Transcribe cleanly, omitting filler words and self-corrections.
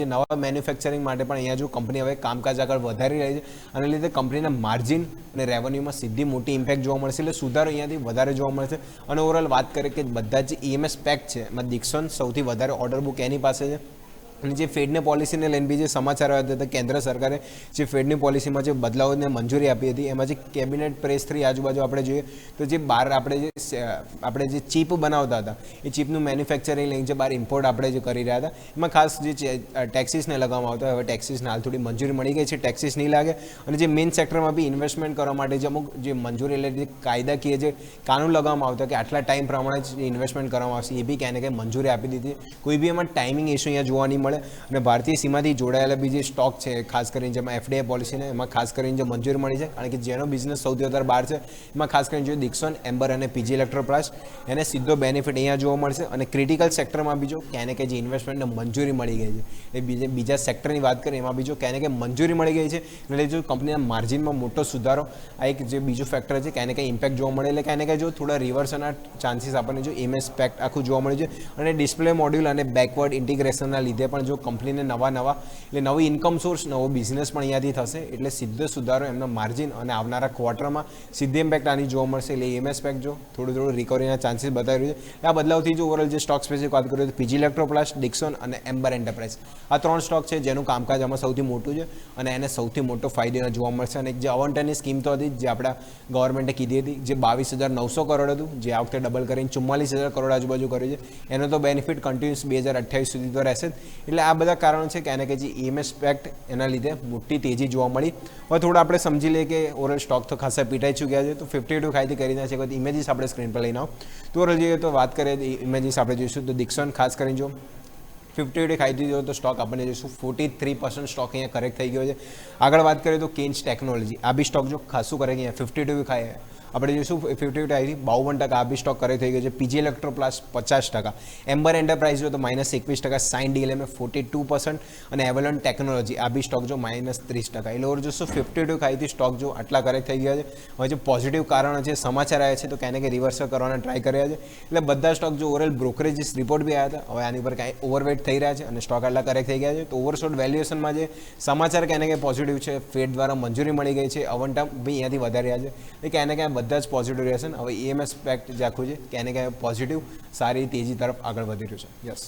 જે નવા મેન્યુફેક્ચરિંગ માટે પણ અહીંયા જો કંપની હવે કામકાજ આગળ વધારી રહી છે, અને લીધે કંપનીના માર્જિન અને રેવન્યુમાં સીધી મોટી ઇમ્પેક્ટ જોવા મળશે. એટલે સુધારો અહીંયાથી વધારે જોવા મળશે. અને ઓવરઓલ વાત કરીએ કે બધા જે EMS પેક છે એમાં Dixon સૌથી વધારે ઓર્ડર બુક એની પાસે છે. અને જે ફેડની પોલિસીને લઈને બી જે સમાચાર આવ્યા હતા, કેન્દ્ર સરકારે જે ફેડની પોલિસીમાં જે બદલાવોને મંજૂરી આપી હતી, એમાં જે કેબિનેટ પ્રેસ 3 આજુબાજુ આપણે જોઈએ તો જે બહાર આપણે જે ચીપ બનાવતા હતા એ ચીપનું મેન્યુફેક્ચરિંગ લઈને જે બહાર ઇમ્પોર્ટ આપણે જે કરી રહ્યા હતા, એમાં ખાસ જે ટેક્સીસને લગાવવામાં આવતા, હવે ટેક્સીસને હાલ થોડી મંજૂરી મળી ગઈ છે, ટેક્સીસ નહીં લાગે. અને જે મેઇન સેક્ટરમાં બી ઇન્વેસ્ટમેન્ટ કરવા માટે જે અમુક જે મંજૂરી એટલે જે કાયદાકીય જે કાનૂન લગાવવામાં આવતા કે આટલા ટાઈમ પ્રમાણે જ ઇન્વેસ્ટમેન્ટ કરવામાં આવશે, એ બી ક્યાંય ને ક્યાંય મંજૂરી આપી દીધી. કોઈ બી એમાં ટાઈમિંગ ઇસ્યુ અહીંયા જોવા નહીં મળે. અને ભારતીય સીમાથી જોડાયેલા બીજી સ્ટોક છે, ખાસ કરીને જેમાં FDI પોલિસીને એમાં ખાસ કરીને જે મંજૂરી મળી છે, કારણ કે જેનો બિઝનેસ સૌથી વધારે બહાર છે એમાં ખાસ કરીને જો Dixon, એમ્બર અને PG ઇલેક્ટ્રોપ્લાસ્ટ, એને સીધો બેનિફિટ અહીંયા જોવા મળશે. અને ક્રિટિકલ સેક્ટરમાં બીજો ક્યાંય ને ક્યાંય જે ઇન્વેસ્ટમેન્ટને મંજૂરી મળી ગઈ છે, એ બીજા સેક્ટરની વાત કરીએ એમાં બીજો ક્યાંય ને ક્યાંય મંજૂરી મળી ગઈ છે, એટલે જો કંપનીના માર્જિનમાં મોટો સુધારો, આ એક જે બીજું ફેક્ટર છે, ક્યાંય ને ક્યાંય ઇમ્પેક્ટ જોવા મળે. એટલે ક્યાંય ને ક્યાંય જો થોડા રિવર્સના ચાન્સીસ આપણને જો EMS પેક આખું જોવા મળે છે. અને ડિસ્પ્લે મોડ્યુલ અને બેકવર્ડ ઇન્ટિગ્રેશનના લીધે પણ જો કંપનીને નવા એટલે નવી ઇન્કમ સોર્સ, નવો બિઝનેસ પણ અહીંયાથી થશે. એટલે સીધો સુધારો એમનો માર્જિન અને આવનારા ક્વાર્ટરમાં સીધી ઇમ્પેક્ટ આની જોવા મળશે. એટલે EMS પેક જો થોડું રિકવરીના ચાન્સીસ બતાવી રહ્યું છે. આ બદલાવથી જો ઓવરઓલ જે સ્ટોક સ્પેસિફિક વાત કરીએ તો PG ઇલેક્ટ્રોપ્લાસ્ટ, Dixon અને એમ્બર એન્ટરપ્રાઇઝ, આ 3 સ્ટોક છે જેનું કામકાજ આમાં સૌથી મોટું છે અને એને સૌથી મોટો ફાયદો જોવા મળશે. અને જે અવંટનની સ્કીમ તો હતી જે આપણા ગવર્મેન્ટે કીધી હતી, જે 22,900 કરોડ હતું, જે આ વખતે ડબલ કરીને 44,000 કરોડ આજુબાજુ કર્યું છે, એનો તો બેનિફિટ કન્ટિન્યુઅસ 2028 સુધી તો રહેશે જ. એટલે આ બધા કારણો છે કે જે EMS પેક્ટ એના લીધે મોટી તેજી જોવા મળી. હવે થોડું આપણે સમજી લઈએ કે ઓવરઓલ સ્ટોક તો ખાસા પીટાઈ ચૂક્યા છે, તો 52 ખાઈથી કરી નાખે. કોઈ ઇમેજીસ આપણે સ્ક્રીન પર લઈને આવો તો ઓવરઓલ જોઈએ તો વાત કરીએ ઇમેજીસ આપણે જોઈશું તો Dixon ખાસ કરીને જો 52 ખાઈથી જો તો સ્ટોક આપણને જોઈશું 43% સ્ટોક અહીંયા કરેક્ટ થઈ ગયો છે. આગળ વાત કરીએ તો કેન્સ ટેકનોલોજી, આ બી સ્ટોક જો ખાસું કરે અહીંયા 52 ખાય આપણે જોઈશું 52 આવી 52% આ બી સ્ટોક કરે થઈ ગયો છે. PG ઇલેક્ટ્રોપ્લાસ્ટ 50%, એમ્બર એન્ટરપ્રાઇઝ જો તો -21%, સાઇન DLM 42% અને એવલોન ટેકનોલોજી આ બી સ્ટોક જો -30%. એટલે ઓવર જોશું 52 ખાઈથી સ્ટોક જો આટલા કરેક્ટ થઈ ગયા છે. હવે જે પોઝિટિવ કારણો છે, સમાચાર આવ્યા છે, તો ક્યાંય ને ક્યાંય રિવર્સલ કરવાના ટ્રાય કર્યા છે. એટલે બધા સ્ટોક જો ઓવરઓલ બ્રોકરેજીસ રિપોર્ટ બી આવ્યા હતા, હવે આની પર કાંઈ ઓવરવેટ થઈ રહ્યા છે અને સ્ટોક આટલા કરેક્ટ થઈ ગયા છે. તો ઓવરસોલ્ડ વેલ્યુએશનમાં જે સમાચાર ક્યાંય ને ક્યાંય પોઝિટિવ છે, ફેડ દ્વારા મંજૂરી મળી ગઈ છે, અવંટમ બી અહીંયાથી વધાર્યા છે, એટલે ક્યાંય ને ક્યાંય બધા જ પોઝિટિવ રહેશે. હવે EMS પેક્ટ જે આખું છે ક્યાંય ને ક્યાંય પોઝિટિવ સારી તેજી તરફ આગળ વધી રહ્યું છે. યસ.